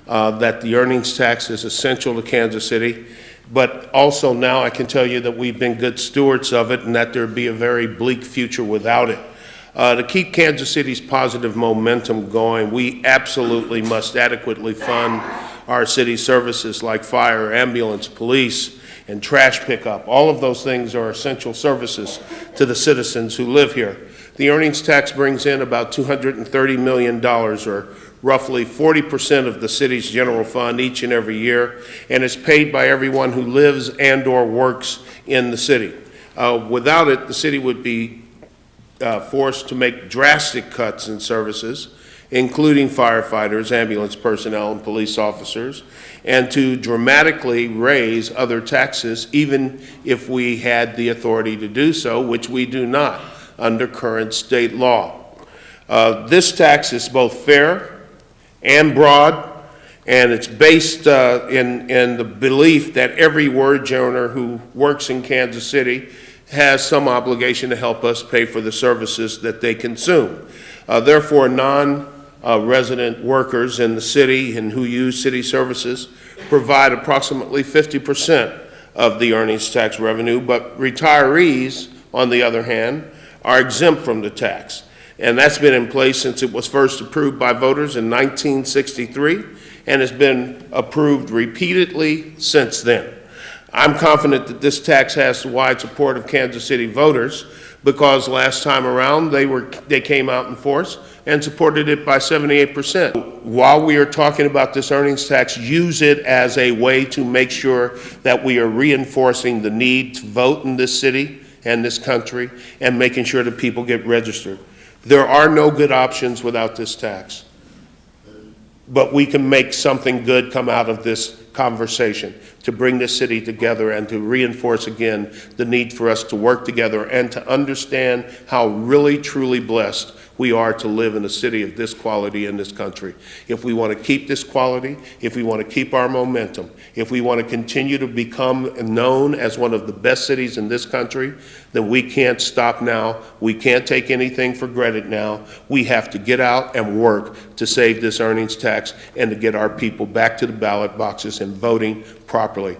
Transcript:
that the earnings tax is essential to Kansas City, but also now I can tell you that we've been good stewards of it and that there'd be a very bleak future without it. To keep Kansas City's positive momentum going, we absolutely must adequately fund our city services like fire, ambulance, police, and trash pickup. All of those things are essential services to the citizens who live here. The earnings tax brings in about $230 million, or roughly 40% of the city's general fund each and every year, and is paid by everyone who lives and/or works in the city. Without it, the city would be forced to make drastic cuts in services, including firefighters, ambulance personnel, and police officers, and to dramatically raise other taxes, even if we had the authority to do so, which we do not under current state law. This tax is both fair and broad, and it's based in the belief that every wage earner who works in Kansas City has some obligation to help us pay for the services that they consume. Therefore, non-resident workers in the city and who use city services provide approximately 50% of the earnings tax revenue, but retirees, on the other hand, are exempt from the tax. And that's been in place since it was first approved by voters in 1963 and has been approved repeatedly since then. I'm confident that this tax has the wide support of Kansas City voters because last time around they came out in force and supported it by 78%. While we are talking about this earnings tax, use it as a way to make sure that we are reinforcing the need to vote in this city and this country and making sure that people get registered. There are no good options without this tax, but we can make something good come out of this conversation to bring this city together and to reinforce again the need for us to work together and to understand how really truly blessed we are to live in a city of this quality in this country. If we want to keep this quality, if we want to keep our momentum, if we want to continue to become known as one of the best cities in this country, then we can't stop now. We can't take anything for granted now. We have to get out and work to save this earnings tax and to get our people back to the ballot boxes and voting properly.